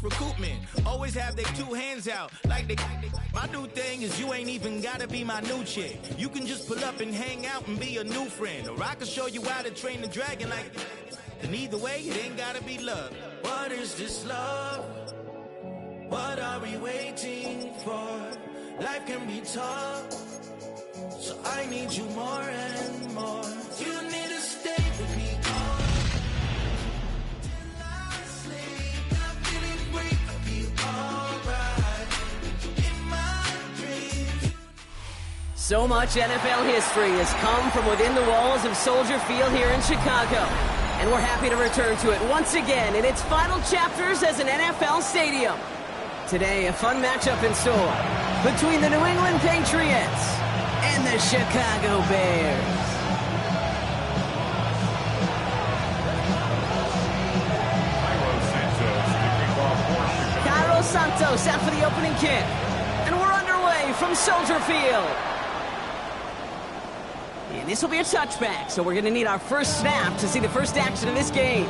recoupment. Always have their two hands out, like they. My new thing is you ain't even gotta be my new chick. You can just pull up and hang out and be a new friend. Or I can show you how to train the dragon like. And either way, it ain't gotta be love. What is this love? What are we waiting for? Life can be tough, so I need you more and more. You need to stay with me all till I sleep. I'm feeling great, I'll be alright. In my dreams. So much NFL history has come from within the walls of Soldier Field here in Chicago. And we're happy to return to it once again in its final chapters as an NFL stadium. Today, a fun matchup in store between the New England Patriots and the Chicago Bears. Cairo Santos out for the opening kick. And we're underway from Soldier Field. And this will be a touchback, so we're going to need our first snap to see the first action of this game.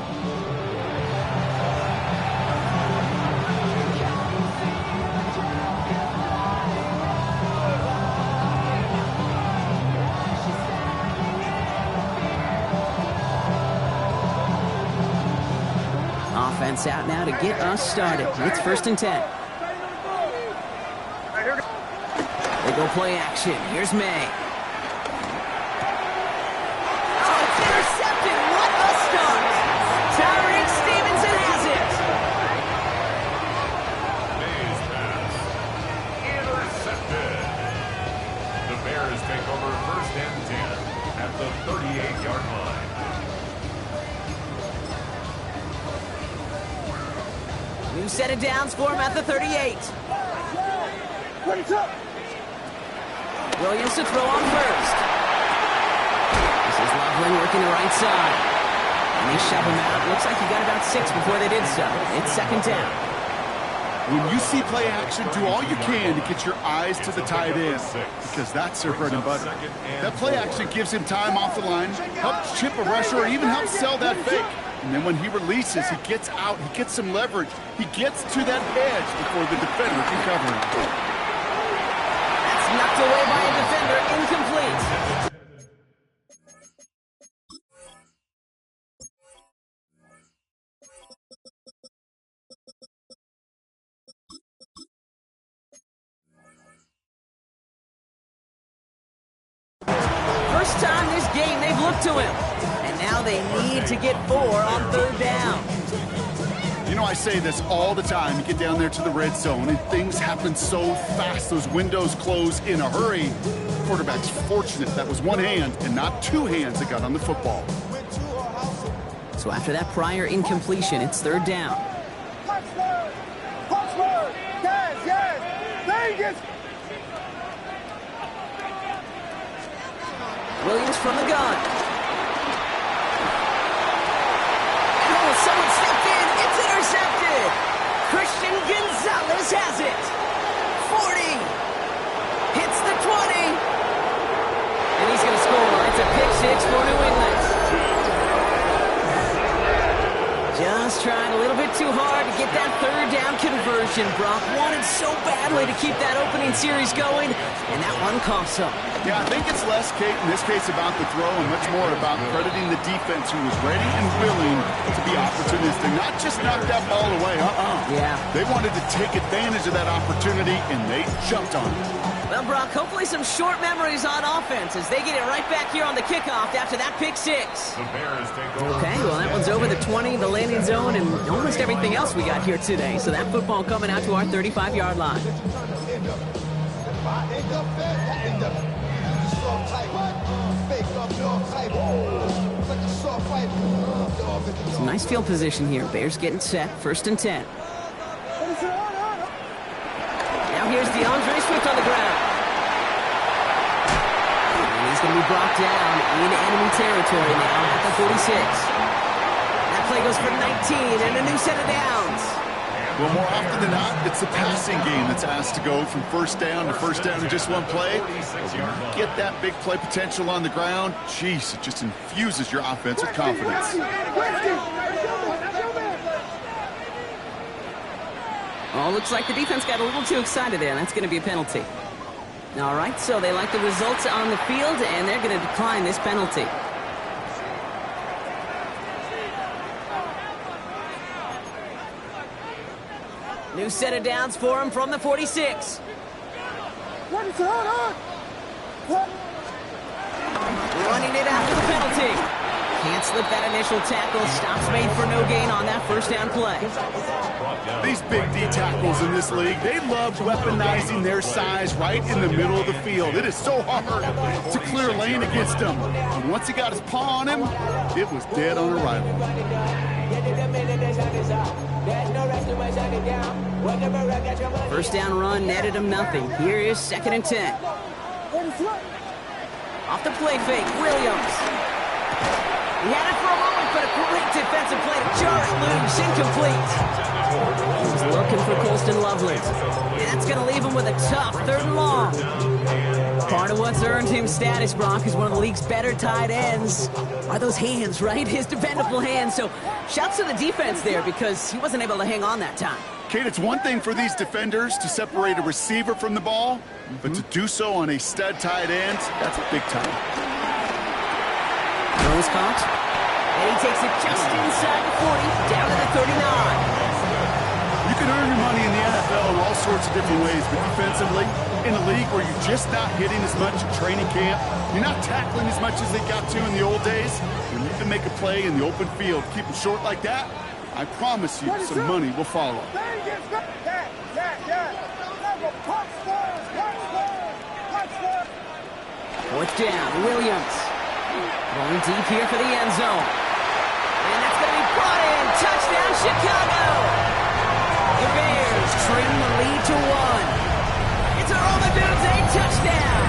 Offense out now to get us started. It's 1st and 10. They go play action. Here's May. New set of downs for him at the 38. Williams to throw on first. This is Loveland working the right side. And they shove him out. Looks like he got about 6 before they did so. It's 2nd down. When you see play action, do all you can to get your eyes to the tight end, because that's their bread and butter. That play action gives him time off the line, helps chip a rusher, or even helps sell that fake. And then when he releases, he gets out, he gets some leverage. He gets to that edge before the defender can cover him. That's knocked away by a defender, incomplete. First time this game they've looked to him. And now they need to get 4 on 3rd down. You know, I say this all the time. You get down there to the red zone, and things happen so fast. Those windows close in a hurry. Quarterback's fortunate that was one hand and not 2 hands that got on the football. So after that prior incompletion, it's 3rd down. Williams from the gun. Oh, someone stepped in. It's intercepted. Christian Gonzalez has it. 40. Hits the 20. And he's going to score. It's a pick 6 for New England. Just trying a little bit too hard to get that 3rd down conversion. Brock wanted so badly to keep that opening series going, and that one costs him. Yeah, I think it's less, Kate, in this case about the throw and much more about crediting the defense who was ready and willing to be opportunistic. Not just knock that ball away, Yeah. They wanted to take advantage of that opportunity, and they jumped on it. Well, Brock, hopefully some short memories on offense as they get it right back here on the kickoff after that pick 6. Okay, well, that one's over the 20, the landing zone, and almost everything else we got here today. So that football coming out to our 35-yard line. Some nice field position here. Bears getting set. 1st and 10. Now here's DeAndre Swift on the ground. And he's going to be brought down in enemy territory now at the 46. That play goes for 19 and a new set of downs. Well, more often than not, it's the passing game that's asked to go from 1st down to 1st down in just one play. But when you get that big play potential on the ground, geez, it just infuses your offense with confidence. Oh, looks like the defense got a little too excited there, and that's going to be a penalty. All right, so they like the results on the field, and they're going to decline this penalty. New set of downs for him from the 46. Running it after the penalty. Can't slip that initial tackle. Stops made for no gain on that first down play. These big D tackles in this league, they love weaponizing their size right in the middle of the field. It is so hard to clear lane against them. And once he got his paw on him, it was dead on arrival. First down run netted him nothing. Here is 2nd and 10. Off the play fake, Williams. He had it for a moment, but a great defensive play to jar it loose, incomplete. He's looking for Colston Loveland. And that's going to leave him with a tough 3rd and long. Part of what's earned him status, Brock, is one of the league's better tight ends. Are those hands, right? His dependable hands. So shouts to the defense there because he wasn't able to hang on that time. Kate, it's one thing for these defenders to separate a receiver from the ball, but to do so on a stud tight end, that's big time. Throws caught, and he takes it just inside the 40, down to the 39. You can earn your money in the NFL in all sorts of different ways, but defensively, in a league where you're just not hitting as much at training camp, you're not tackling as much as they got to in the old days, when you can make a play in the open field, keep it short like that, I promise you some money will follow. Fourth down, Williams. Going deep here for the end zone. And that's going to be brought in. Touchdown, Chicago! The Bears trim the lead to 1. It's a Romaduze touchdown!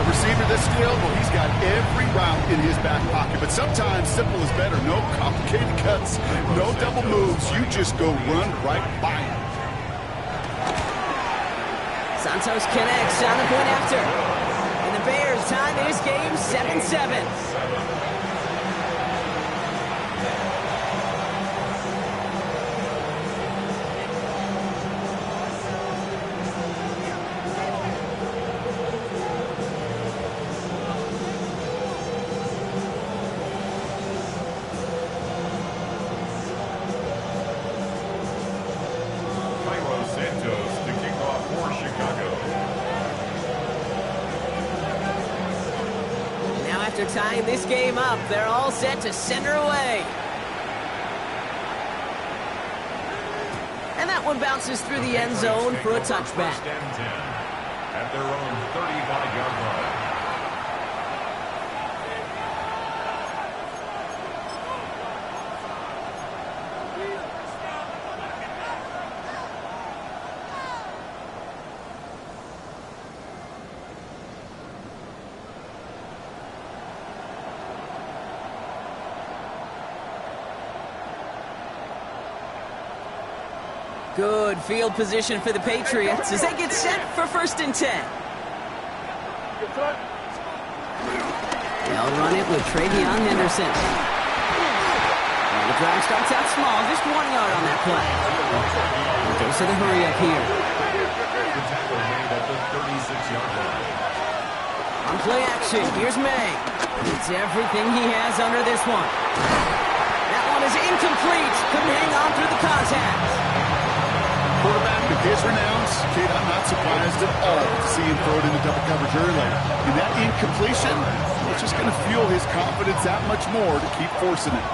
A receiver this skilled, well, he's got every route in his back pocket, but sometimes simple is better. No complicated cuts, no double moves. You just go run right by him. Santos connects on the point after. And the Bears tie this game 7-7. After tying this game up, they're all set to center away. And that one bounces through the end zone for a touchback. At their own 35-yard line. Good field position for the Patriots as they get set for 1st and 10. They'll run it with Travion Henderson. And the drive starts out small, just 1 yard on that play. It goes to the hurry up here. The tackle made at the 36-yard line. On play action, here's May. It's everything he has under this one. That one is incomplete. Couldn't hang on through the contact. Quarterback of his renounce, Kate, I'm not surprised at all to see him throw it into double coverage early. And that incompletion, it's just going to fuel his confidence that much more to keep forcing it.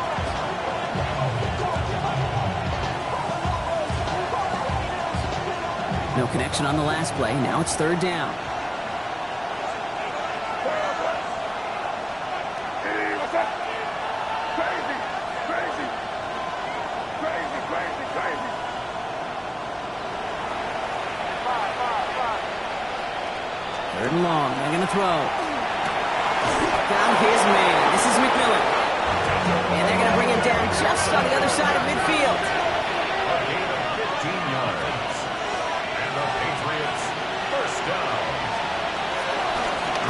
No connection on the last play. Now it's 3rd down. Third and long. They're going to throw. Down his man. This is McMillan. And they're going to bring him down just on the other side of midfield. A gain of 15 yards. And the Patriots first down.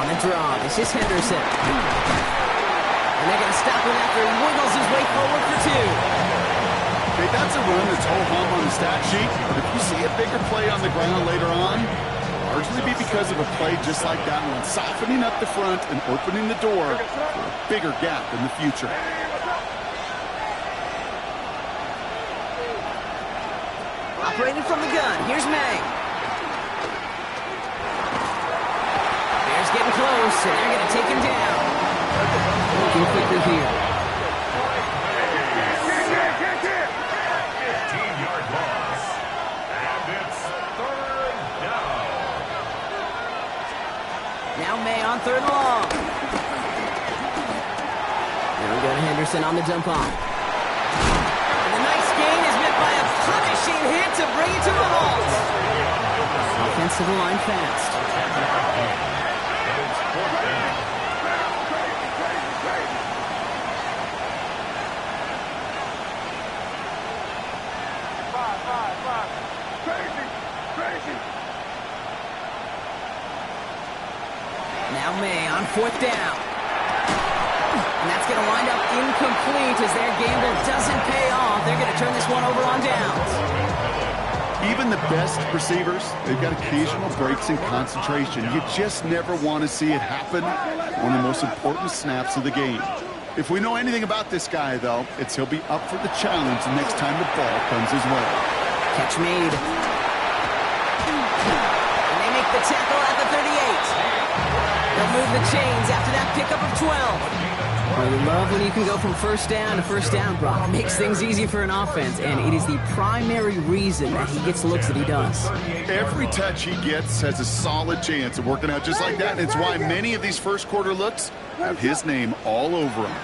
On the draw, this is Henderson. And they're going to stop him after he wiggles his way forward for 2. Okay, that's a run that's ho-hum on the stat sheet, but if you see a bigger play on the ground later on, largely be because of a play just like that one, softening up the front and opening the door for a bigger gap in the future. Operating from the gun, here's May. Bears getting close, and they're going to take him down. Looking quickly here. 15-yard loss. And it's third down. Now May on third and long. There we go to Henderson on the dump off. And the nice gain is met by a punishing hit to bring it to a halt. Offensive line fast. Now May on fourth down. And that's going to wind up incomplete as their gamble doesn't pay off. They're going to turn this one over on downs. Even the best receivers, they've got occasional breaks in concentration. You just never want to see it happen on the most important snaps of the game. If we know anything about this guy, though, it's he'll be up for the challenge the next time the ball comes his way. Catch made. And they make the tackle at the 38. They'll move the chains after that pickup of 12. Well, you love when you can go from first down to first down, Brock. It makes things easy for an offense, and it is the primary reason that he gets the looks that he does. Every touch he gets has a solid chance of working out just like that, and it's why many of these first quarter looks have his name all over them.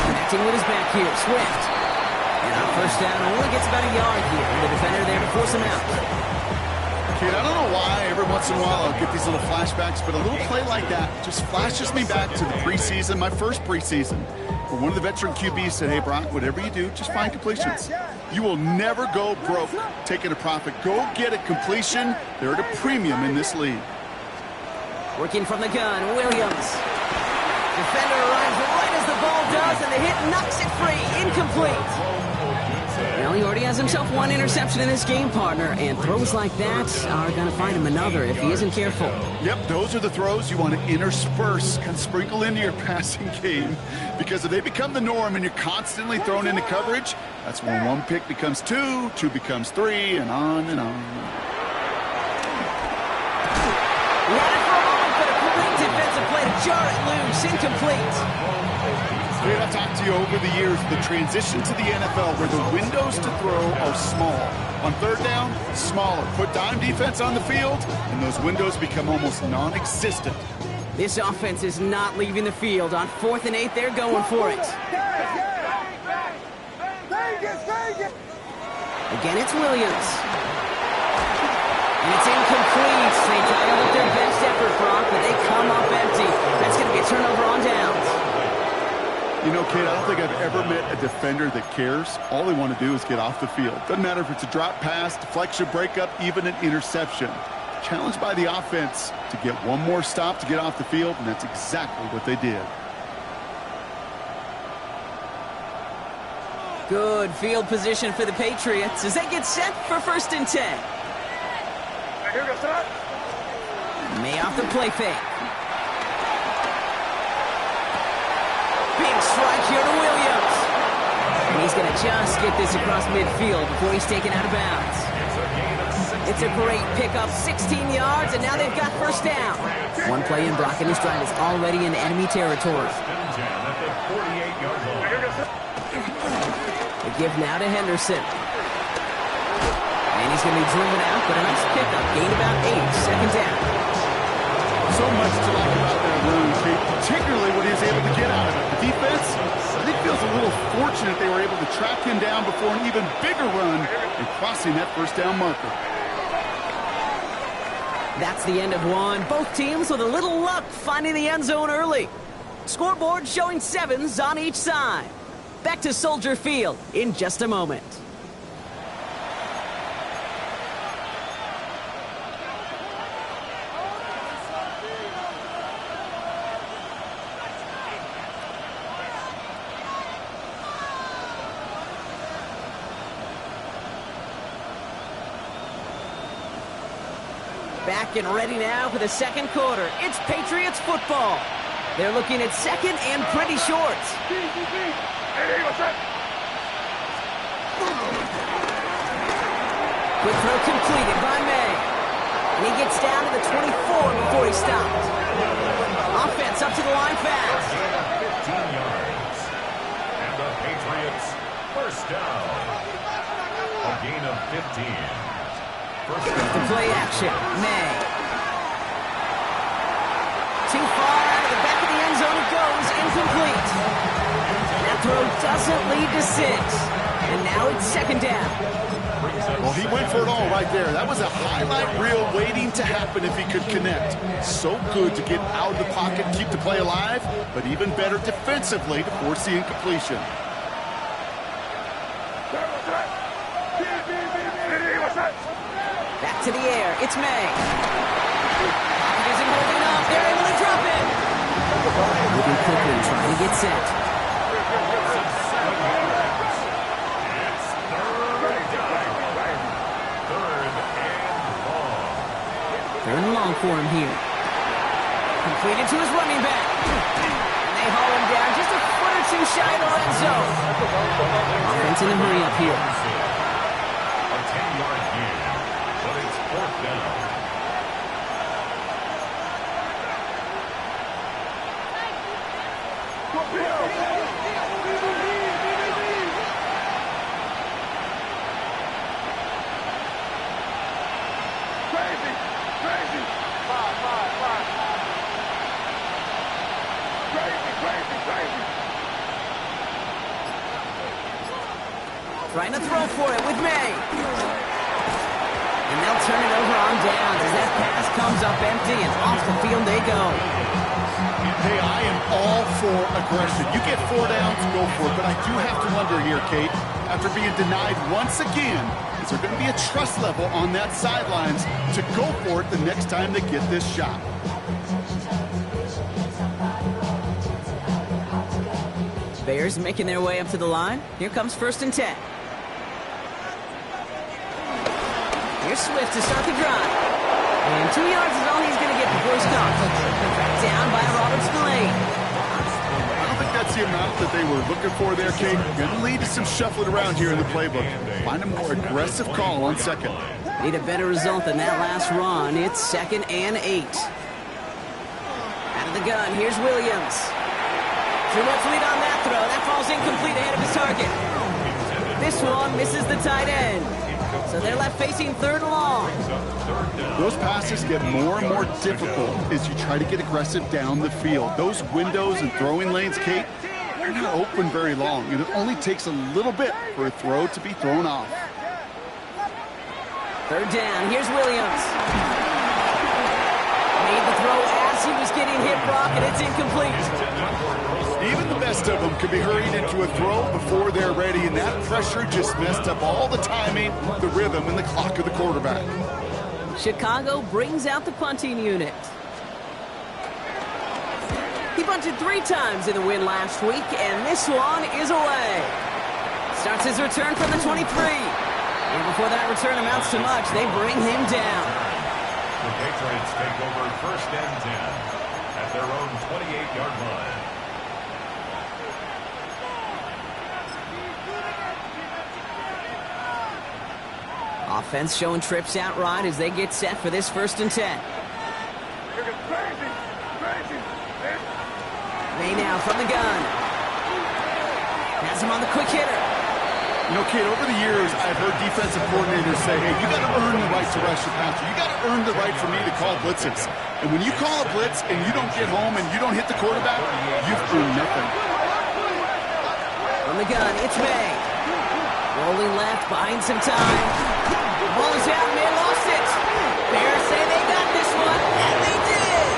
Connecting with his back here, Swift. And on first down, only gets about a yard here. The defender there to force him out. Kid, I don't know why every once in a while I'll get these little flashbacks, but a little play like that just flashes me back to the preseason, my first preseason, where one of the veteran QBs said, hey, Brock, whatever you do, just find completions. You will never go broke taking a profit. Go get a completion. They're at a premium in this league. Working from the gun, Williams. Defender arrives right as the ball does, and the hit knocks it free. Incomplete. Well, he already has himself one interception in this game, partner, and throws like that are going to find him another if he isn't careful. Yep, those are the throws you want to intersperse, kind of sprinkle into your passing game, because if they become the norm and you're constantly thrown into coverage, that's when one pick becomes two, two becomes three, and on and on. He had it for a moment, but a great defensive play to jar it loose. Incomplete. I've talked to you over the years, the transition to the NFL where the windows to throw are small. On third down, smaller. Put dime defense on the field, and those windows become almost non-existent. This offense is not leaving the field. On 4th and 8, they're going for it. Again, it's Williams. And it's incomplete. They try to look their best effort, Brock, but they come up empty. That's going to be a turnover on downs. You know, kid, I don't think I've ever met a defender that cares. All they want to do is get off the field. Doesn't matter if it's a drop pass, deflection, breakup, even an interception. Challenged by the offense to get one more stop to get off the field, and that's exactly what they did. Good field position for the Patriots as they get set for 1st and 10. May off the play fake. Big strike here to Williams. And he's going to just get this across midfield before he's taken out of bounds. It's a great pickup, 16 yards, and now they've got first down. One play in, Brock, and his drive is already in enemy territory. The give now to Henderson. And he's going to be driven out, but a nice pickup. Gain about 8, second down. So much to like about that run, Kate, particularly what he was able to get out of it. The defense, I think, feels a little fortunate they were able to track him down before an even bigger run and crossing that first down marker. That's the end of one. Both teams with a little luck finding the end zone early. Scoreboard showing 7s on each side. Back to Soldier Field in just a moment. Back and ready now for the second quarter. It's Patriots football. They're looking at second and pretty short. Quick throw completed by May. And he gets down to the 24 before he stopped. Offense up to the line fast. 15 yards. And the Patriots first down. A gain of 15. First down. The play action. May. Too far out of the back of the end zone it goes. Incomplete. That throw doesn't lead to 6. And now it's second down. Well, he went for it all right there. That was a highlight reel waiting to happen if he could connect. So good to get out of the pocket, keep the play alive, but even better defensively to force the incompletion. Back to the air. It's May. Pocket isn't holding up. They're able to drop it. Moving quickly, trying to get set. Third and long for him here. Completed to his running back. And they haul him down just a foot or two shy of the red zone. Offense in a hurry up here. A 10-yard gain, but it's fourth down. Trying to throw for it with May. And they'll turn it over on downs as that pass comes up empty and off the field they go. Hey, I am all for aggression. You get 4 downs, go for it. But I do have to wonder here, Kate, after being denied once again, is there going to be a trust level on that sidelines to go for it the next time they get this shot? Bears making their way up to the line. Here comes 1st and 10. Here's Swift to start the drive. And 2 yards is all he's going to get before he's caught. Tracked down by Robert Spillane. I don't think that's the amount that they were looking for there, Kate. Going to lead to some shuffling around here in the playbook. Find a more aggressive call on second. Need a better result than that last run. It's 2nd and 8. Out of the gun, here's Williams. Too much lead on that throw. That falls incomplete ahead of his target. This one misses the tight end. So they're left facing 3rd and long. Those passes get more and more difficult as you try to get aggressive down the field. Those windows and throwing lanes, Kate, they're not open very long. And it only takes a little bit for a throw to be thrown off. 3rd down. Here's Williams. Made the throw as he was getting hit, Brock, and it's incomplete. Even the best of them could be hurried into a throw before they're ready, and that pressure just messed up all the timing, the rhythm, and the clock of the quarterback. Chicago brings out the punting unit. He punted 3 times in the win last week, and this one is away. Starts his return from the 23. And before that return amounts to much, they bring him down. The Patriots take over 1st and 10 at their own 28-yard line. Offense showing trips out right as they get set for this 1st and 10. May now from the gun. Has him on the quick hitter. You know, Kate, over the years, I've heard defensive coordinators say, hey, you got to earn the right to rush the passer. You got to earn the right for me to call blitzes. And when you call a blitz and you don't get home and you don't hit the quarterback, you've earned nothing. From the gun, it's May. Rolling left, buying some time. Ball is out, May lost it. Bears say they got this one, and they did.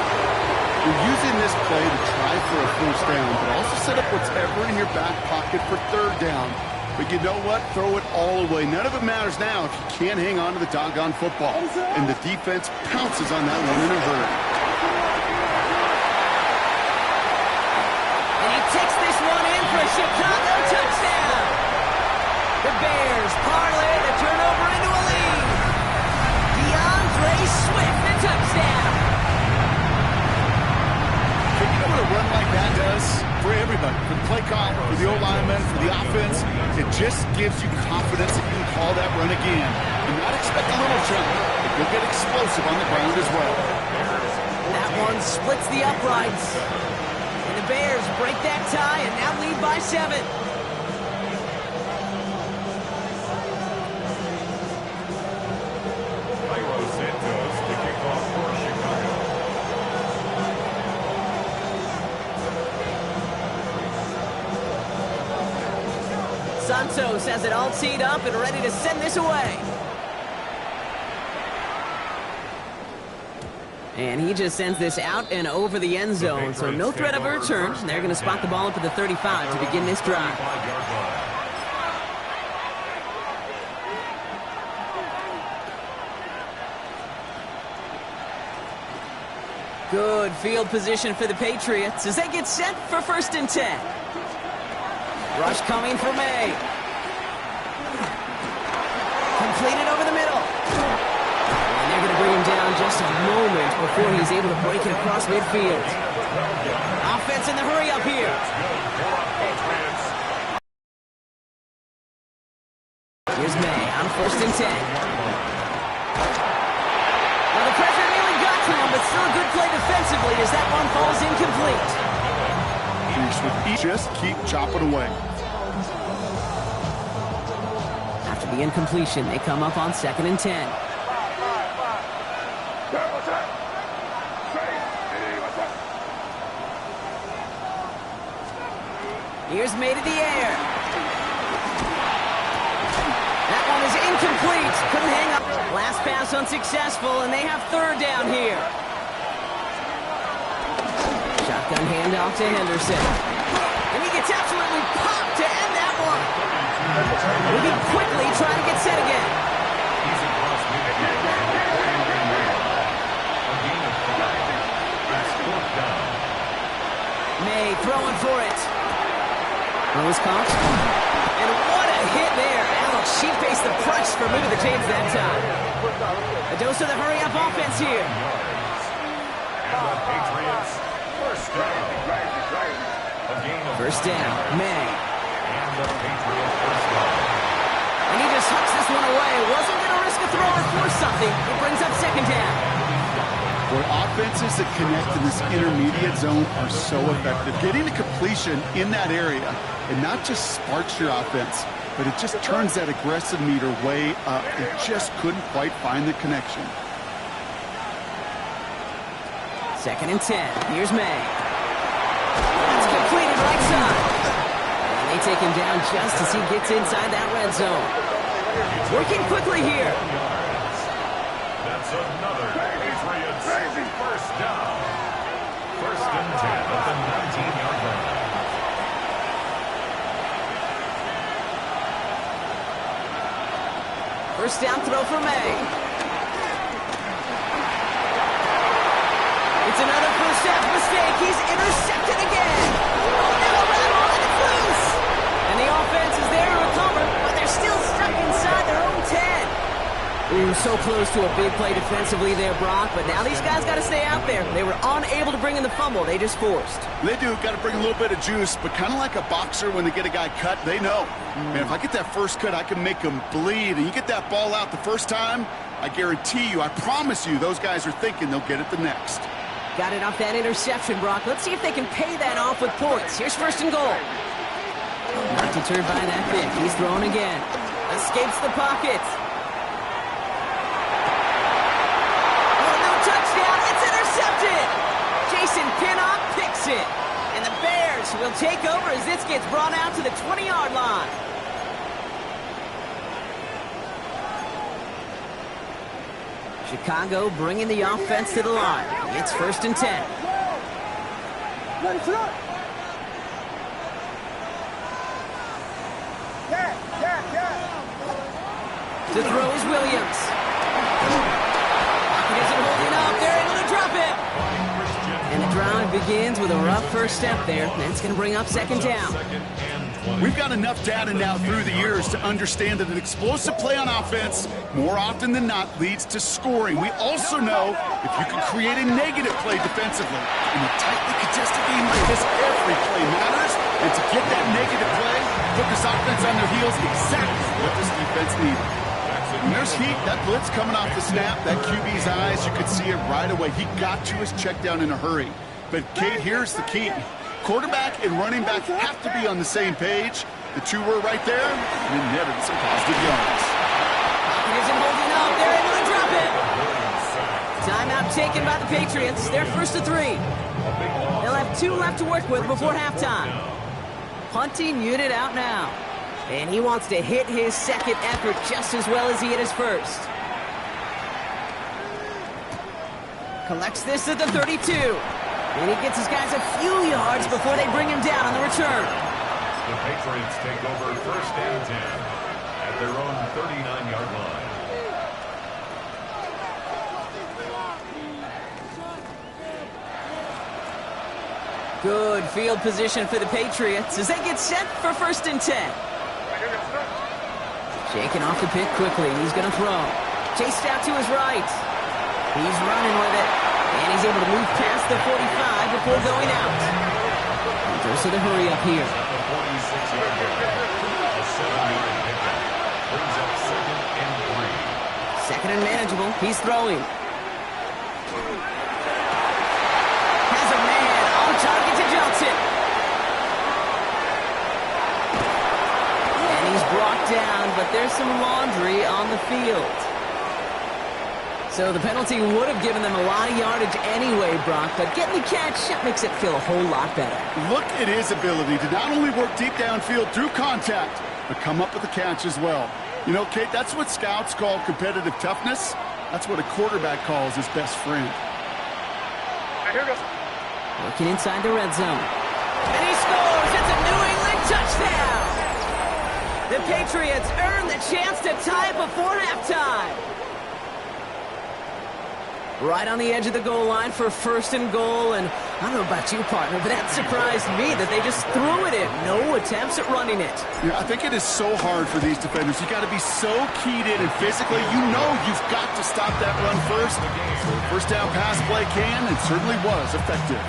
You're using this play to try for a 1st down, but also set up whatever in your back pocket for 3rd down. But you know what? Throw it all away. None of it matters now if you can't hang on to the doggone football. And the defense pounces on that one in a hurry. And he takes this one in for a Chicago touchdown. The Bears parlay the turnover into a lead. DeAndre Swift, the but for the play call, for the O-lineman, for the offense, it just gives you confidence that you can call that run again. And not expect a little jump, but you'll get explosive on the ground as well. That one splits the uprights. And the Bears break that tie and now lead by 7. Santos has it all teed up and ready to send this away. And he just sends this out and over the end zone, so no threat of a return. They're going to spot the ball up at the 35 to begin this drive. Good field position for the Patriots as they get set for 1st and 10. Rush coming for May. Completed over the middle. And they're going to bring him down just a moment before he's able to break it across midfield. Offense in the hurry up here. Here's May on 1st and 10. Now the pressure nearly got to him, but still a good play defensively as that one falls incomplete. Just keep chopping away. After the incompletion, they come up on 2nd and 10. Here's May to the air. That one is incomplete. Couldn't hang up. Last pass unsuccessful, and they have 3rd down here. Shotgun handoff to Henderson. And he gets absolutely popped to end that one. Moving quickly, trying to get set again. May throwing for it. Rose caught. And what a hit there. Alex, she faced the price for moving the chains that time. A dose of the hurry-up offense here. And the Patriots, First down, May. And the Patriots first down. And he just hucks this one away. Wasn't going to risk a throw or force something. It brings up 2nd down. Where offenses that connect in this intermediate zone are so effective. Getting the completion in that area, it not just sparks your offense, but it just turns that aggressive meter way up. It just couldn't quite find the connection. 2nd and 10. Here's May. That's completed right side. And they take him down just as he gets inside that red zone. Working quickly here. That's another Patriots first down. 1st and 10 at the 19-yard line. First down throw for May. It's another first half mistake. He's intercepted again. Oh, now a rattle, and it's loose. And the offense is there to recover, but they're still stuck inside their own 10. Ooh, so close to a big play defensively there, Brock, but now these guys got to stay out there. They were unable to bring in the fumble. They just forced. They do. Got to bring a little bit of juice, but kind of like a boxer when they get a guy cut, they know. Man, if I get that first cut, I can make them bleed. And you get that ball out the first time, I guarantee you, I promise you, those guys are thinking they'll get it the next. Got it off that interception, Brock. Let's see if they can pay that off with points. Here's 1st and goal. Not deterred by that pick. He's throwing again. Escapes the pocket. Touchdown, it's intercepted! Jason Pinnock picks it. And the Bears will take over as this gets brought out to the 20-yard line. Chicago bringing the offense to the line. It's 1st and 10. To throw is Williams. They're able to drop it. And the drive begins with a rough first step there. That's going to bring up 2nd down. We've got enough data now through the years to understand that an explosive play on offense, more often than not, leads to scoring. We also know if you can create a negative play defensively, in a tightly contested game like this, every play matters, And to get that negative play, put this offense on their heels, exactly what this defense needed. And there's heat. That blitz coming off the snap, that QB's eyes, you could see it right away. He got to his check down in a hurry. But, Kate, here's the key. Quarterback and running back have to be on the same page. The two were right there, and it netted some positive yards. He isn't holding up. They're able to drop it. Timeout taken by the Patriots. They're first to 3. They'll have 2 left to work with before halftime. Punting unit out now. And he wants to hit his second effort just as well as he hit his first. Collects this at the 32. And he gets his guys a few yards before they bring him down on the return. The Patriots take over first and 10 at their own 39-yard line. Good field position for the Patriots as they get set for first and 10. Shaking off the pick quickly. He's going to throw. Chased out to his right. He's running with it. And he's able to move past the 45 before going out. He goes to the hurry up here. The 46-yard pickup. A 7-yard pickup. Brings up second and 3. Second and manageable. He's throwing. Has a man on target to Johnson. And he's brought down, but there's some laundry on the field. So the penalty would have given them a lot of yardage anyway, Brock, but getting the catch makes it feel a whole lot better. Look at his ability to not only work deep downfield through contact, but come up with the catch as well. You know, Kate, that's what scouts call competitive toughness. That's what a quarterback calls his best friend. Here goes. Working inside the red zone. And he scores! It's a New England touchdown! The Patriots earn the chance to tie before halftime. Right on the edge of the goal line for first and goal, and I don't know about you, partner, but that surprised me that they just threw it in. No attempts at running it. Yeah, I think it is so hard for these defenders. You got to be so keyed in, and physically, you know you've got to stop that run first. So the first down pass play can, and certainly was effective.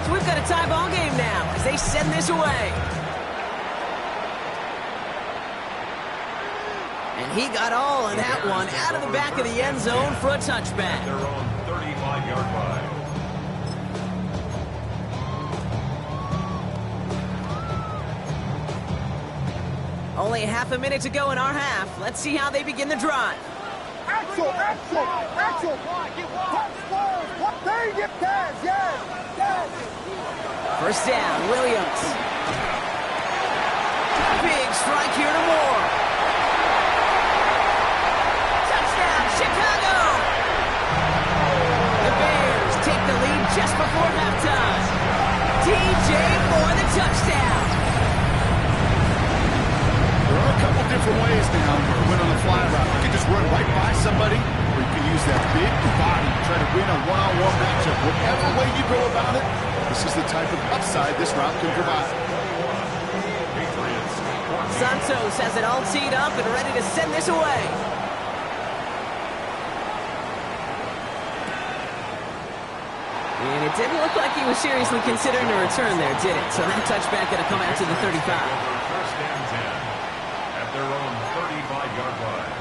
So we've got a tie ball game now as they send this away. And he got all of that one out of the back of the end zone for a touchback. Their own 35-yard line. Only half a minute to go in our half. Let's see how they begin the drive. Axel! There you get pass, yes! First down, Williams. Big strike here to Moore. Chicago! The Bears take the lead just before halftime. DJ for the touchdown. There are a couple different ways now to win on a fly route. You can just run right by somebody, or you can use that big body to try to win a one-on-one matchup. Whatever way you go about it, this is the type of upside this route can provide. Santos has it all teed up and ready to send this away. And it didn't look like he was seriously considering a return there, did it? So that touchback going to come out to the 35. First and 10 at their own 35-yard line.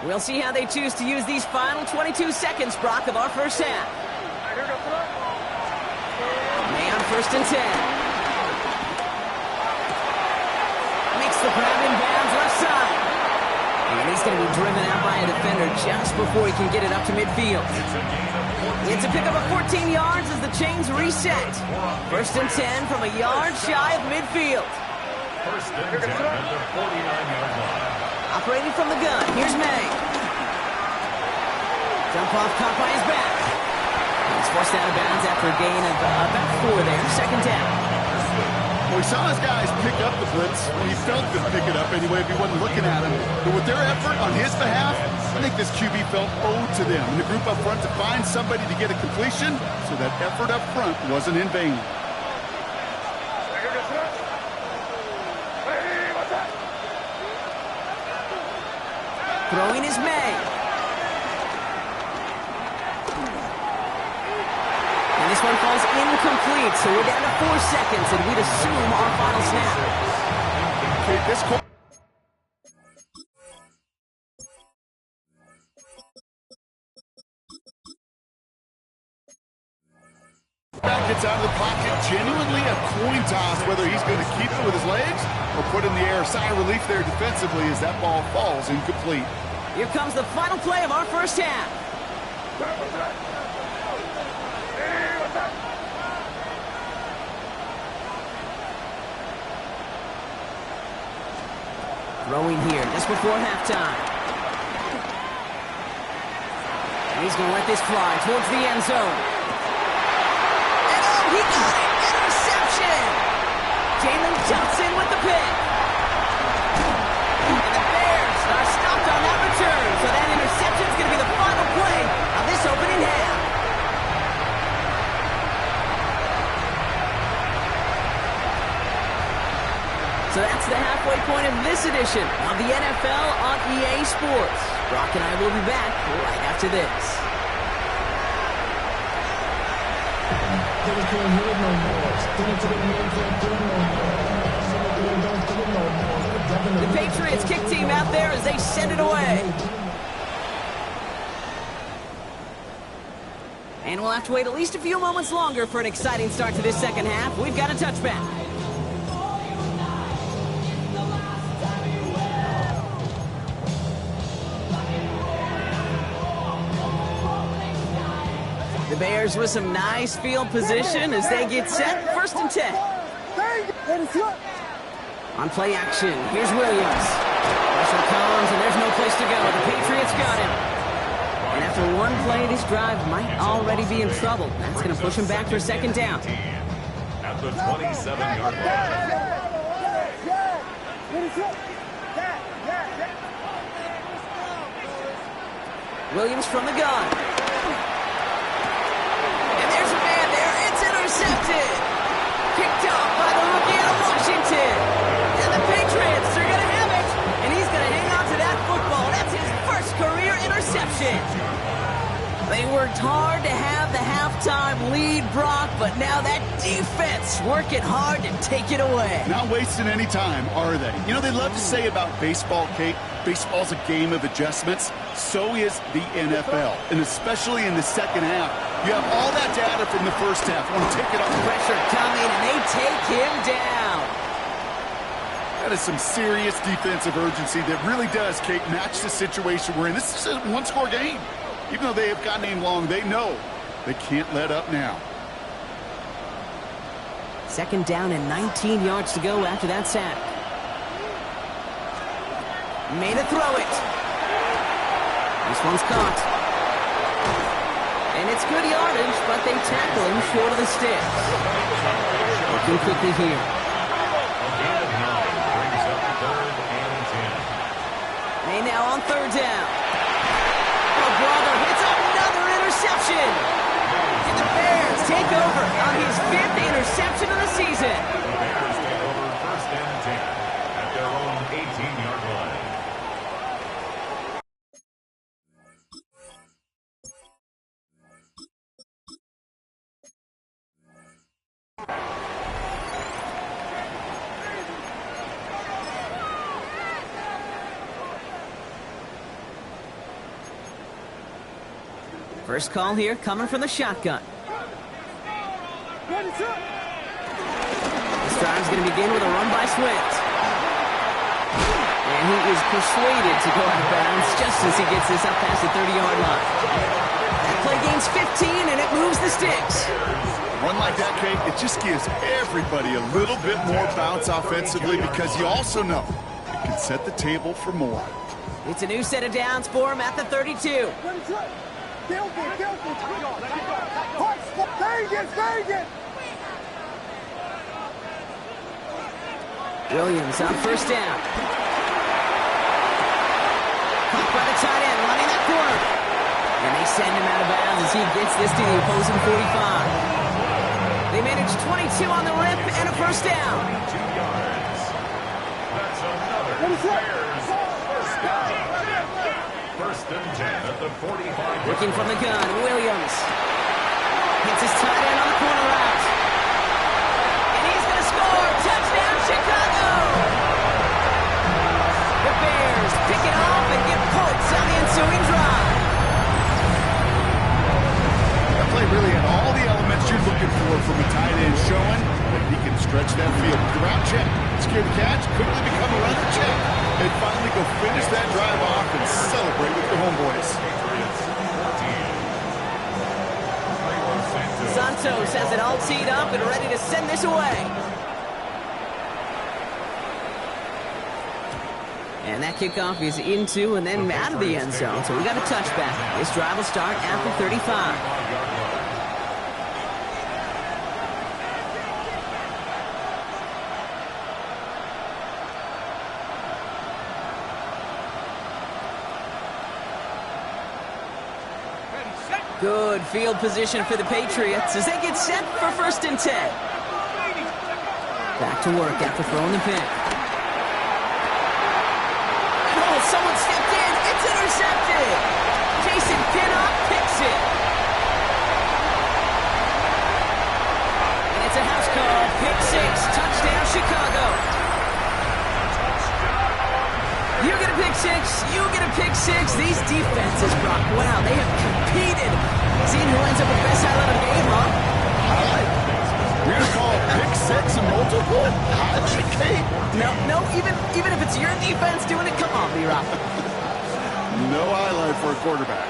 We'll see how they choose to use these final 22 seconds, Brock, of our first half. May on first and 10. Makes the grab in bounds left side. And he's going to be driven out by a defender just before he can get it up to midfield. It's a pickup of 14 yards as the chains reset. First and 10 from a yard shy of midfield. First and 10 at the 49-yard line. Operating from the gun, here's May. Dump off caught by his back. He's forced out of bounds after a gain of about 4 there. Second down. Well, we saw his guys pick up the blitz. Well, he felt them pick it up anyway if he wasn't looking at him. But with their effort on his behalf, I think this QB felt owed to them and the group up front to find somebody to get a completion, so that effort up front wasn't in vain. Throwing is May. And this one falls incomplete, so we're down to 4 seconds, and we'd assume our final snap. Okay, this gets out of the pocket, genuinely a coin toss whether he's going to keep it with his legs or put in the air. Sigh of relief there defensively as that ball falls incomplete. Here comes the final play of our first half. Throwing here just before halftime. And he's going to let this fly towards the end zone. And oh, he got it! Interception! Jalen Johnson with the pick. And the Bears are stopped on that return, so that interception is going to be the final play of this opening half. So that's the halfway point of this edition of the NFL on EA Sports. Brock and I will be back right after this. The Patriots kick team out there as they send it away. And we'll have to wait at least a few moments longer for an exciting start to this second half. We've got a touchback. The Bears with some nice field position as they get set. 1st and 10. On play action, here's Williams. Pressure comes, and there's no place to go. The Patriots got him. And after one play, this drive might already be in trouble. That's going to push him back for a second down. At the 27-yard line. Williams from the gun. And there's a man there. It's intercepted. Picked up by the rookie out of Washington. And the Patriots are going to have it. And he's going to hang on to that football. That's his first career interception. They worked hard to have the halftime lead, Brock, but now that defense working hard to take it away. Not wasting any time, are they? You know, they love to say about baseball, Kate, baseball's a game of adjustments. So is the NFL, and especially in the second half. You have all that data from the first half. Want to take it off. Pressure coming, and they take him down. That is some serious defensive urgency that really does, Kate, match the situation we're in. This is a one-score game. Even though they have got named long, they know they can't let up now. 2nd down and 19 yards to go after that sack. Made a throw it. This one's caught. And it's good yardage, but they tackle him short of the sticks. Looking quickly here. May now on 3rd down. Brother hits another interception. And the Bears take over on his 5th interception of the season. The Bears take over 1st and 10 at their own 18-yard line. First call here coming from the shotgun. This drive's going to begin with a run by Swift. And he is persuaded to go out of bounds just as he gets this up past the 30-yard line. That play gains 15, and it moves the sticks. A run like that, Kate, it just gives everybody a little bit more bounce offensively because you also know it can set the table for more. It's a new set of downs for him at the 32. Williams on 1st down. Caught by the tight end running that corner. And they send him out of bounds as he gets this to the opposing 45. They manage 22 on the rip and a first down. 2 yards. That's another Bears first down. First and 10 at the 45. Looking from the gun, Williams. Hits his tight end on the corner route. And he's going to score. Touchdown, Chicago! The Bears pick it off and get points on the ensuing drive. That play really had all the elements you're looking for from a tight end, showing that he can stretch that field. The route check, secure the catch, quickly become a runner check, and finally go finish that drive off and celebrate with the homeboys. Santos has it all teed up and ready to send this away. And that kickoff is into and then out of the end zone. So we got a touchback. This drive will start at the 35. Good field position for the Patriots as they get set for first and 10. Back to work after throwing the pick. Oh, someone stepped in. It's intercepted. Jason Pinnock picks it. And it's a house call. Pick 6. Touchdown, Chicago. You get a pick 6. You get a pick 6. These defenses, Brock, wow, they have competed. Seeing who ends up with the best highlight of the game, huh? Highlight? You're going to call pick 6 and multiple? Highlight, Kate? No, even if it's your defense doing it, come on, B-Rock. No highlight for a quarterback.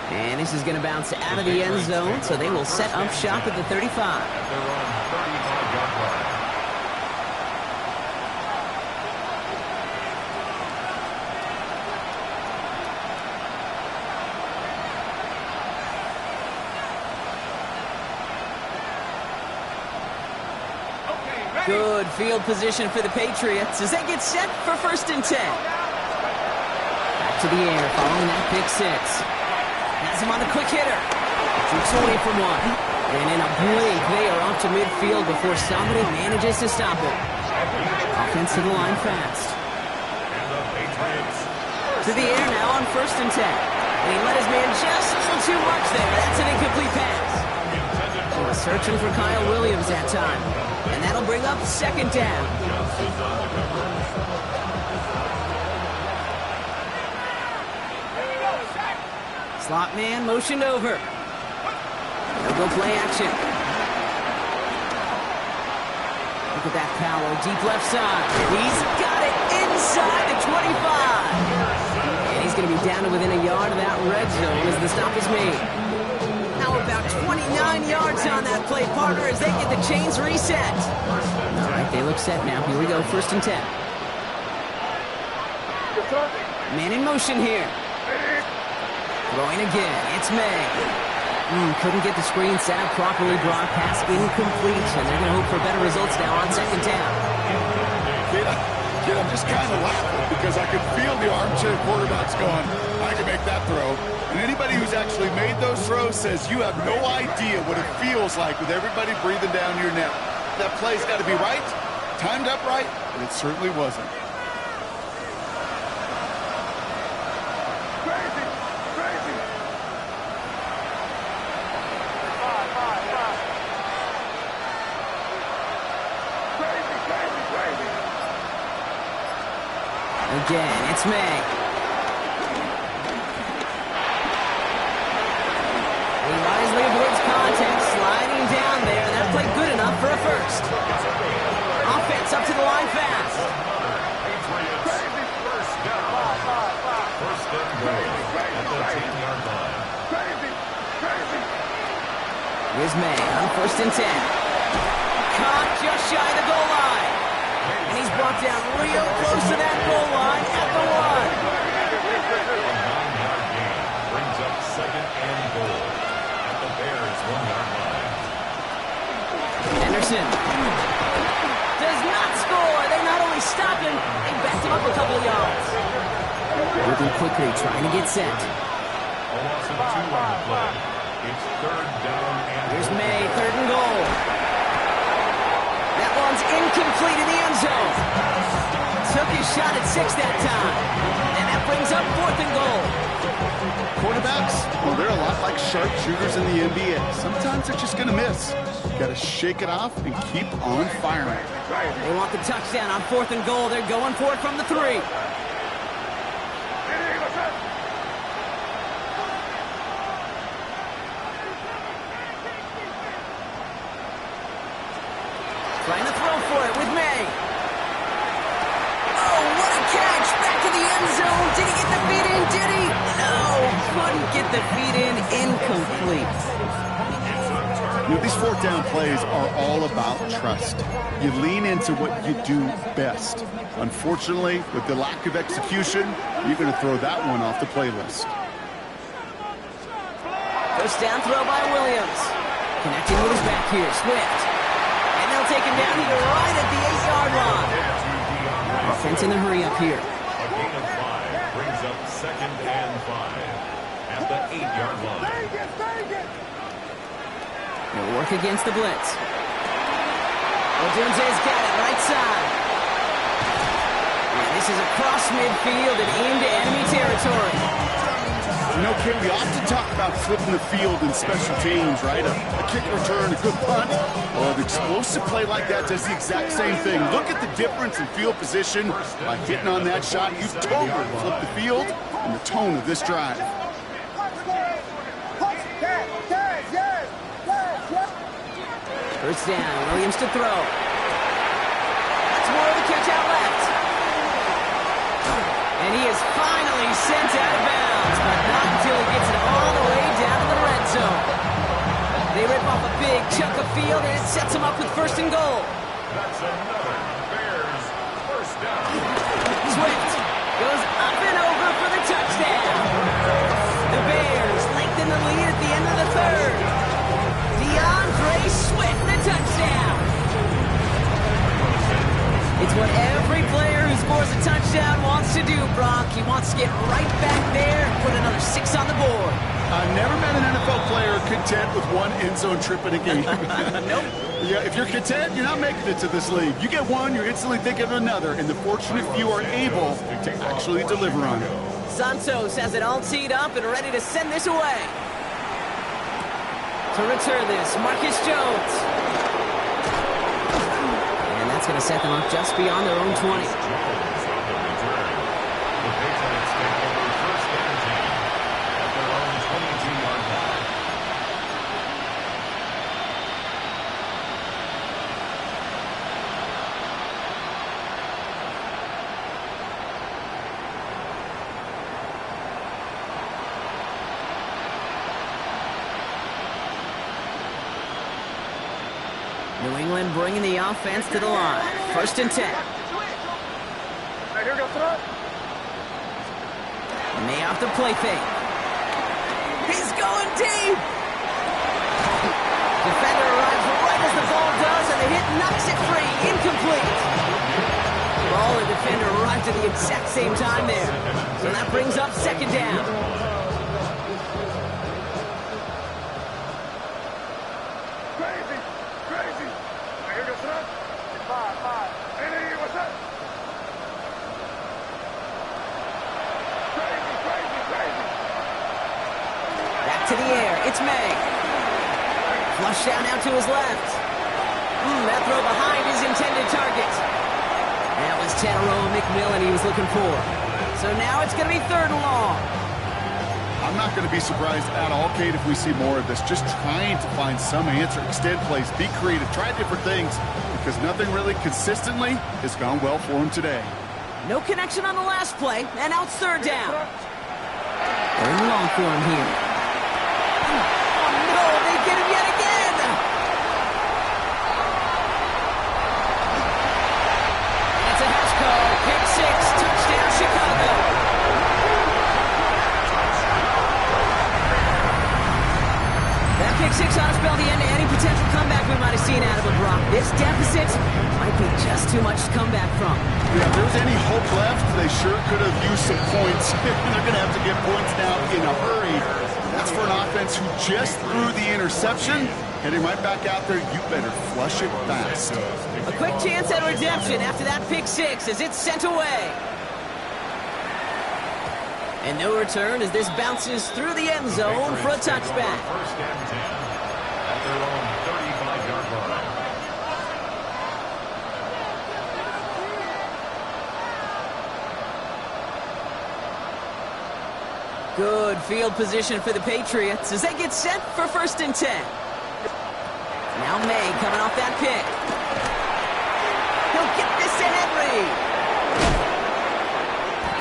And this is going to bounce out of the end zone, so they will set up shop at the 35. They're on 35-yard line. Good field position for the Patriots as they get set for first and 10. Back to the air following that pick 6. Has him on the quick hitter. Shoots away from one. And in a blink, they are off to midfield before somebody manages to stop him. Offense to the line fast. To the air now on first and 10. And he let his man just a little too much there. That's an incomplete pass. He was searching for Kyle Williams that time. And that'll bring up second down. Slot man motioned over. They'll go play action. Look at that power, deep left side. He's got it inside the 25. And he's going to be down to within a yard of that red zone as the stop is made. Now about 29 yards on that play, partner, as they get the chains reset. All right, they look set now. Here we go, first and 10. Man in motion here. Throwing again, it's May. Couldn't get the screen set up properly, Brock. Pass incomplete, and they're going to hope for better results now on second down. Kid, I'm just kind of laughing because I can feel the armchair quarterbacks going, I can make that throw. And anybody who's actually made those throws says you have no idea what it feels like with everybody breathing down your neck. That play's got to be right, timed up right, and it certainly wasn't. Again, it's May. He wisely avoids contact, sliding down there. That played good enough for a first. Offense up to the line fast. First down. First and goal at the 10-yard line. Here's May on first and 10. Caught just shy of the goal line. And he's brought down real close to that goal line at the 1. A 9-yard gain brings up second and goal at the Bears' 1-yard line. Henderson does not score. They not only stop him, they back him up a couple yards. Moving quickly, trying to get set. A loss of 2 on the play. It's third down and... Here's May, 3rd and goal. That one's incomplete in the end zone. Took his shot at 6 that time. And that brings up 4th and goal. Quarterbacks, well, they're a lot like sharpshooters in the NBA. Sometimes they're just going to miss. Got to shake it off and keep on firing. They want the touchdown on 4th and goal. They're going for it from the 3. Trying to throw for it with May. Oh, what a catch! Back to the end zone. Did he get the feet in? Did he? No, couldn't get the feet in. Incomplete. You know, these 4th down plays are all about trust. You lean into what you do best. Unfortunately, with the lack of execution, you're going to throw that one off the playlist. First down throw by Williams. Connecting with his back here, Swift. And they'll take him down here right at the 8-yard line. Offense in a hurry up here. A gain of 5 brings up 2nd and 5 at the 8-yard line. They'll work against the blitz. Odunze's got it right side. And this is across midfield and into enemy territory. You know, Kim, we often talk about flipping the field in special teams, right? A kick return, a good punt. Well, an explosive play like that does the exact same thing. Look at the difference in field position. By hitting on that shot, you've totally flipped the field and the tone of this drive. First down, Williams to throw. That's more of the catch out left. And he is finally sent out of bounds, but not until he gets it all the way down to the red zone. They rip off a big chunk of field, and it sets them up with 1st and goal. That's another Bears first down. Swift goes up and over for the touchdown. The Bears lengthen the lead at the end of the 3rd. DeAndre Swift, the touchdown. It's what every player who scores a touchdown wants to do, Brock. He wants to get right back there and put another 6 on the board. I've never met an NFL player content with one end zone trip in a game. Nope. Yeah, if you're content, you're not making it to this league. You get one, you're instantly thinking of another, and the fortunate few are able to actually deliver on it. Santos has it all teed up and ready to send this away. To return this, Marcus Jones. And that's going to set them up just beyond their own 20. New England bringing the offense to the line. 1st and 10. May off the play fake. He's going deep. Defender arrives right as the ball does, and the hit knocks it free. Incomplete. Ball and defender arrived at the exact same time there. So that brings up 2nd down. To the air, it's May. Flush down now to his left. That throw behind his intended target. That was Tanaroa McMillan he was looking for. So now it's going to be 3rd and long. I'm not going to be surprised at all, Kate, if we see more of this. Just trying to find some answer, extend plays, be creative, try different things, because nothing really consistently has gone well for him today. No connection on the last play, and now it's 3rd down. 3rd and long for him here. Oh, no, they get him yet again. That's a house call. Pick 6, touchdown, Chicago. That 6-6 ought to spell the end to any potential comeback we might have seen out of him, Brock. This deficit might be just too much to come back from. Yeah, if there was any hope left, they sure could have used some points. They're going to have to get points now in a hurry. That's for an offense who just threw the interception. Heading right back out there, you better flush it fast. A quick chance at redemption after that pick six as it's sent away. And no return as this bounces through the end zone for a touchback. First and 10 at their own 35-yard line. Good field position for the Patriots as they get set for first and 10. Now May coming off that pick. He'll get this to Henry.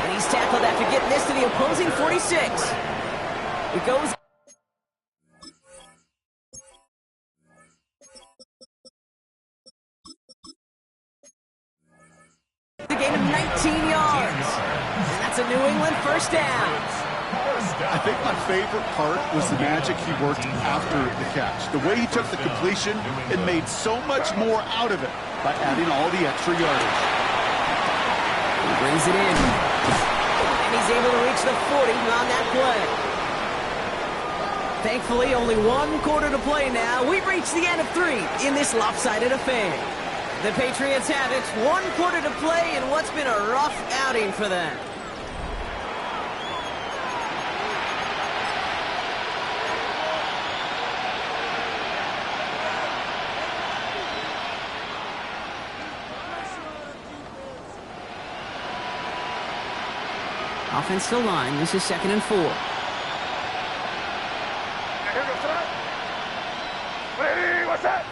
And he's tackled after getting this to the opposing 46. It goes. The gain of 19 yards. And that's a New England first down. I think my favorite part was the magic he worked after the catch. The way he took the completion and made so much more out of it by adding all the extra yardage. He brings it in. And he's able to reach the 40 on that play. Thankfully, only one quarter to play now. We've reached the end of 3 in this lopsided affair. The Patriots have it. 1 quarter to play in what's been a rough outing for them. Offensive line, this is 2nd and 4. Here goes that. Hey, what's that?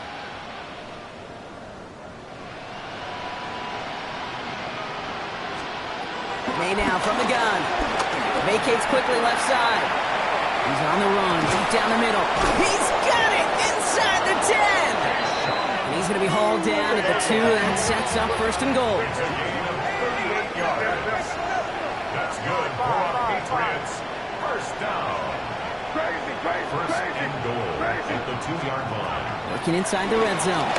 May now from the gun. Vacates quickly left side. He's on the run, deep down the middle. He's got it inside the 10. And he's going to be hauled down at the 2. That sets up first and goal. It's a gain of 38 yards. That's good for our Patriots. First down. First and goal at the 2-yard line. Working inside the red zone.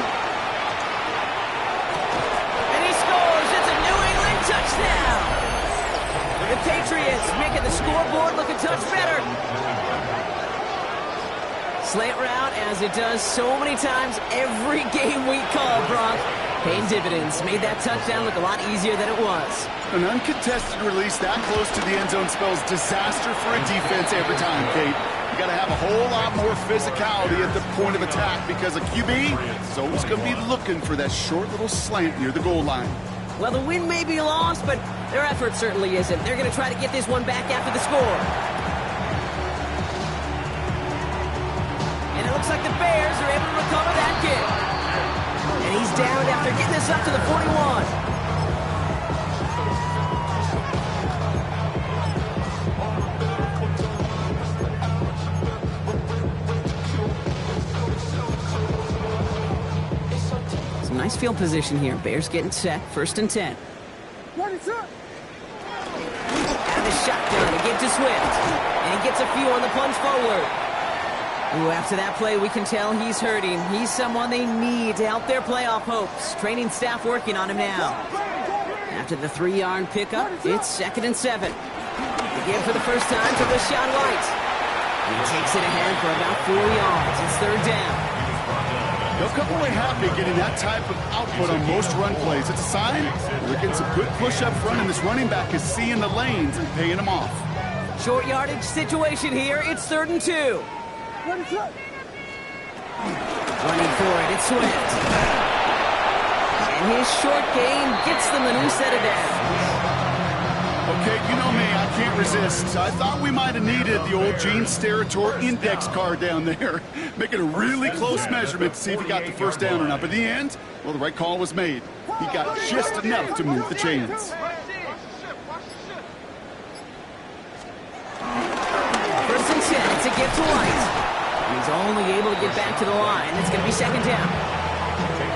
And he scores. It's a New England touchdown. The Patriots making the scoreboard look a touch better. Slant route, as it does so many times every game we call, Brock. Paying dividends. Made that touchdown look a lot easier than it was. An uncontested release that close to the end zone spells disaster for a defense every time, Kate. You got to have a whole lot more physicality at the point of attack because a QB is always going to be looking for that short little slant near the goal line. Well, the win may be lost, but their effort certainly isn't. They're going to try to get this one back after the score. And it looks like the Bears are able to recover that kick. And he's down after getting this up to the 41. Some nice field position here. Bears getting set. First and 10. What is that? Out of the shotgun to give to Swift. And he gets a few on the plunge forward. Ooh, after that play, we can tell he's hurting. He's someone they need to help their playoff hopes. Training staff working on him now. After the 3-yard pickup, it's 2nd and 7. Again for the first time to Rashawn White. He takes it ahead for about 4 yards. It's 3rd down. They'll come away happy getting that type of output on most run plays. It's a sign they're getting some good push up front, and this running back is seeing the lanes and paying them off. Short yardage situation here. It's 3rd and 2. What is that? Running for it, it's Swift. And his short gain gets them a new set of downs. Okay, you know me, I can't resist. I thought we might have needed the old Gene Steratore index card down there. Making a really close measurement to see if he got the first down or not. But in the end, well, the right call was made. He got just enough to move the chains. First and 10, it's a gift to White. He's only able to get back to the line. It's going to be 2nd down.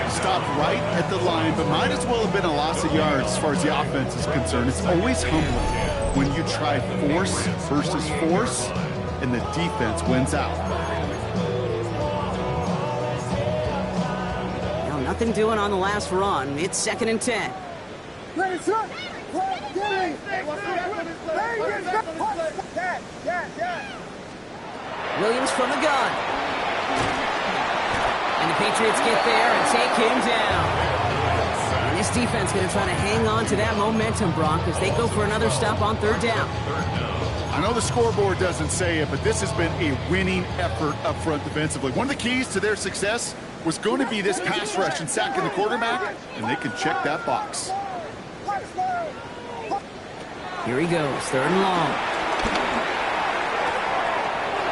Stopped right at the line, but might as well have been a loss of yards as far as the offense is concerned. It's always humbling when you try force versus force, and the defense wins out. Nothing doing on the last run. It's 2nd and 10. Ready, set. Williams from the gun. And the Patriots get there and take him down. And this defense going to try to hang on to that momentum, Brock, as they go for another stop on 3rd down. I know the scoreboard doesn't say it, but this has been a winning effort up front defensively. One of the keys to their success was going to be this pass rush and sacking the quarterback, and they can check that box. Here he goes, 3rd and long.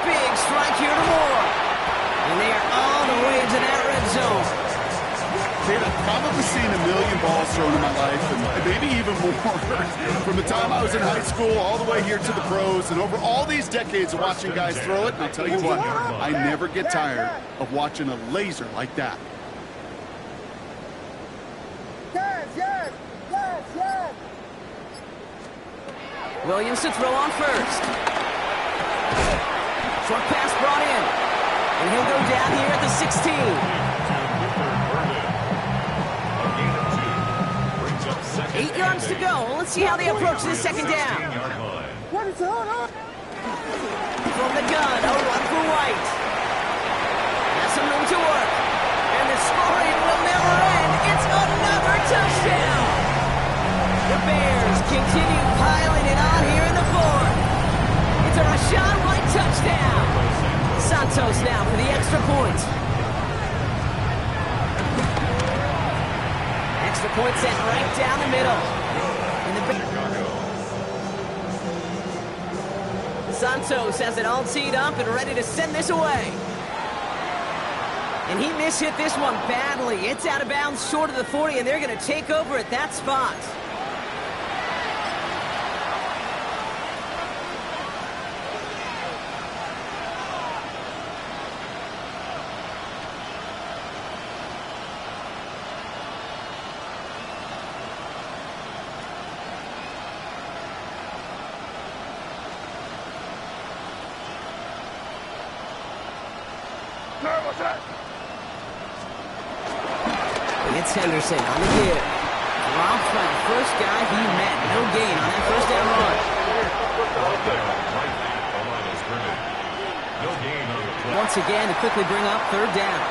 Big strike here to Moore. And they are all the way to that red zone. David, I've probably seen a million balls thrown in my life, and maybe even more. From the time I was in high school all the way here to the pros, and over all these decades of watching guys throw it, and I'll tell you what, I never get tired of watching a laser like that. Yes. Williams to throw on 1st. Short pass brought in. And he'll go down here at the 16. 8 yards to go. Let's see how they approach this 2nd down. From the gun, a run for White. Has some room to work. And the scoring will never end. It's another touchdown. The Bears continue piling it on here in the 4th. It's a Rachaad White touchdown. Santos now for the extra point. Extra point sent right down the middle. Santos has it all teed up and ready to send this away. And he mishit this one badly. It's out of bounds short of the 40, and they're going to take over at that spot. It's Henderson on the give. Dropped by the first guy he met. No gain on that 1st down run. Once again to quickly bring up 3rd down.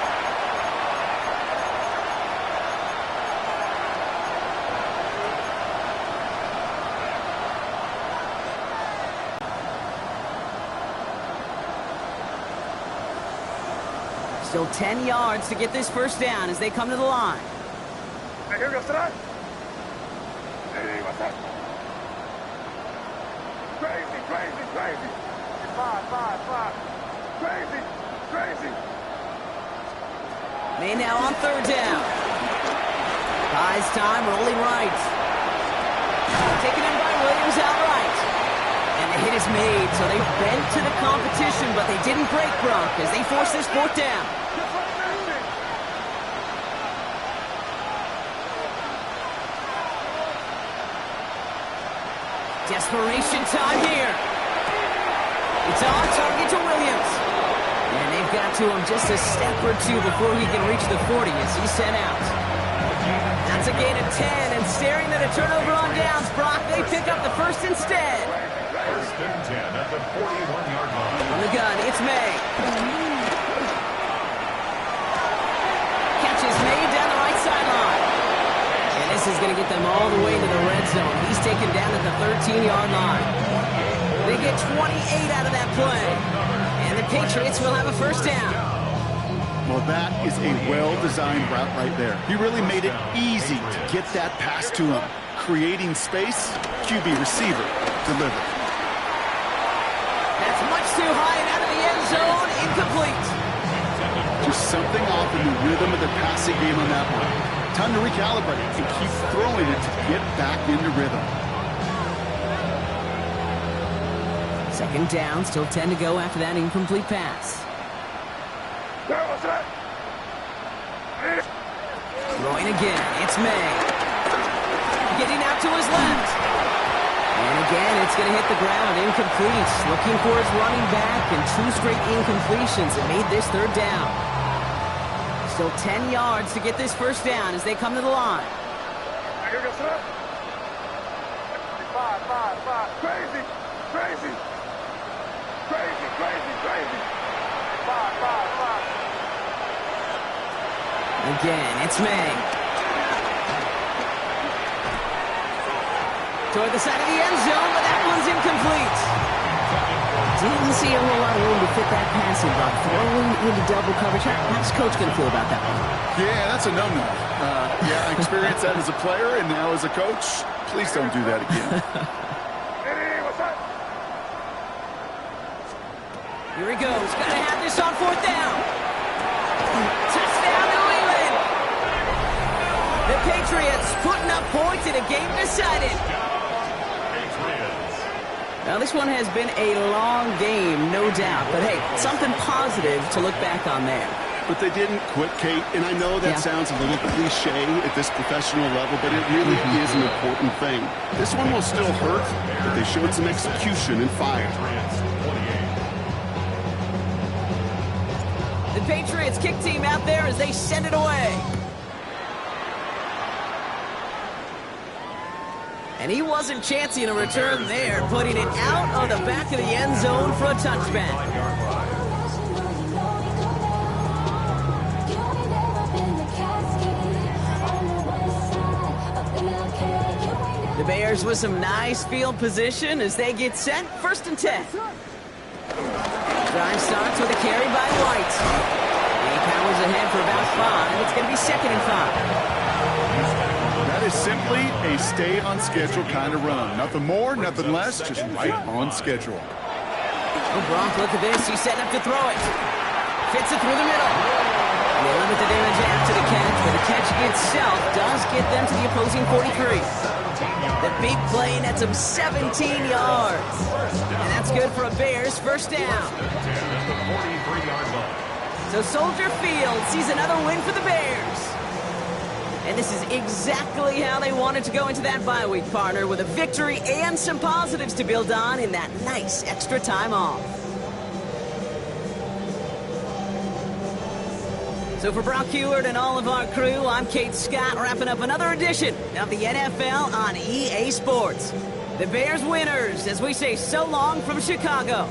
Still 10 yards to get this 1st down as they come to the line. Here goes that. Hey, what's that? Crazy. 5. Crazy. May now on 3rd down. Buys time, rolling right. Taken in by Williams outright. And the hit is made, so they bent to the competition, but they didn't break, Brock, as they force this 4th down. Desperation time here. It's on target to Williams. And they've got to him just a step or two before he can reach the 40 as he's sent out. That's a gain of 10, and staring at a turnover on downs, Brock, they pick up the 1st instead. 1st and 10 at the 41-yard line. On the gun, it's May. Catch is made down the right sideline. And this is going to get them all the way to the red zone. He's taken down at the 13-yard line. They get 28 out of that play. And the Patriots will have a 1st down. Well, that is a well-designed route right there. He really made it easy to get that pass to him. Creating space, QB receiver delivered. That's much too high and out of the end zone. Incomplete. Just something off in the rhythm of the passing game on that one. Time to recalibrate and keep throwing it to get back into rhythm. 2nd down, still 10 to go after that incomplete pass. Throwing again, it's May. Getting out to his left. And again, it's going to hit the ground, incomplete. Looking for his running back, and 2 straight incompletions that made this 3rd down. Still 10 yards to get this first down as they come to the line. Crazy. Again, it's May. Toward the side of the end zone, but that one's incomplete. Didn't see a whole lot of room to fit that passing block. Throwing into double coverage. How's Coach going to feel about that one? Yeah, that's a no-no. I experienced that as a player and now as a coach. Please don't do that again. Here he goes. Got to have this on fourth down. Touchdown, New England. The Patriots putting up points in a game decided. Now, this one has been a long game, no doubt. But, hey, something positive to look back on there. But they didn't quit, Kate, and I know that sounds a little cliche at this professional level, but it really is an important thing. This one will still hurt, but they showed some execution and fire. The Patriots kick team out there as they send it away. And he wasn't chancing a return there, putting it out of the back of the end zone for a touchback. The Bears with some nice field position as they get set. 1st and 10. Drive starts with a carry by White. He powers ahead for about 5. It's going to be 2nd and 5. That is simply a stay-on-schedule kind of run. Nothing more, nothing less, just right on schedule. Oh, Gronk, look at this. He's setting up to throw it. Fits it through the middle. And they limit the damage after the catch, but the catch itself does get them to the opposing 43. The big play nets him 17 yards. And that's good for a Bears first down. So Soldier Field sees another win for the Bears. And this is exactly how they wanted to go into that bye week, partner, with a victory and some positives to build on in that nice extra time off. So for Brock Heward and all of our crew, I'm Kate Scott, wrapping up another edition of the NFL on EA Sports. The Bears winners, as we say so long from Chicago.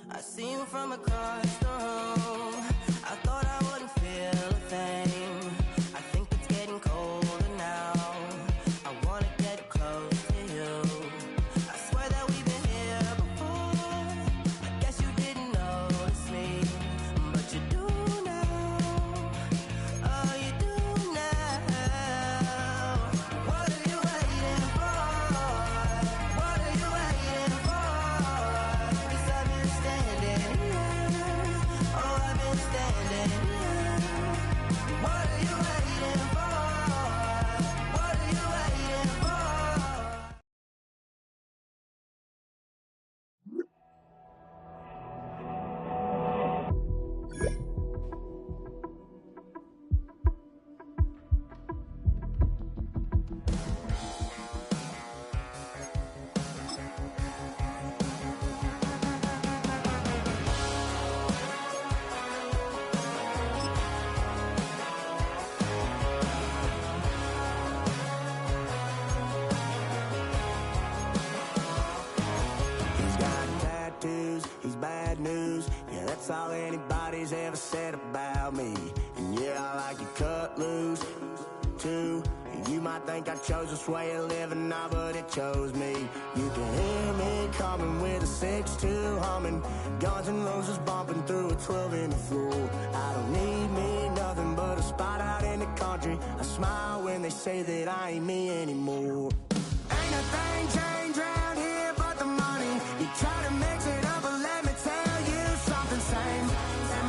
I see you from across the room. I thought I wouldn't feel a thing. I think it's getting colder now. I wanna get close to you. I swear that we've been here before. I guess you didn't notice me, but you do now. Oh, you do now. What are you waiting for? What are you waiting for? 'Cause I've been standing here. Oh, I've been standing here. What are you waiting for? What are you waiting for? He's got tattoos, he's bad news. Yeah, that's all anybody's ever said about me. And yeah, I like you cut loose, too. You might think I chose this way of living now, but it chose me. You can hear me coming with a 6-2 humming. Guns N' Roses bumping through a 12 in the floor. I don't need smile when they say that I ain't me anymore. Ain't a thing changed around here but the money. You try to mix it up, but let me tell you something. Same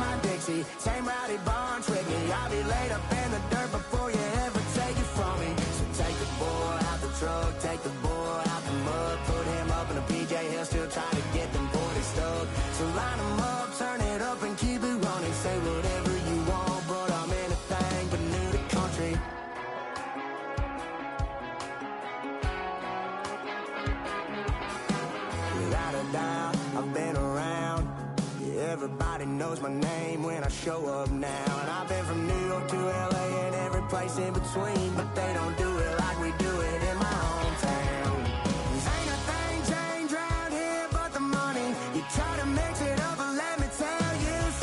my Dixie, same rowdy barn trick me. I'll be laid up in the dirt before you ever take it from me. So take the boy out the truck, take the boy out the mud, put him up in a PJ Hill, still trying to get them 40 stuck. So line them up, turn it up and keep it running. Say whatever you want, but I'm anything but new to country. Without a doubt, I've been around. Yeah, everybody knows my name when I show up now. And I've been from New York to LA and every place in between, but they don't do it like we do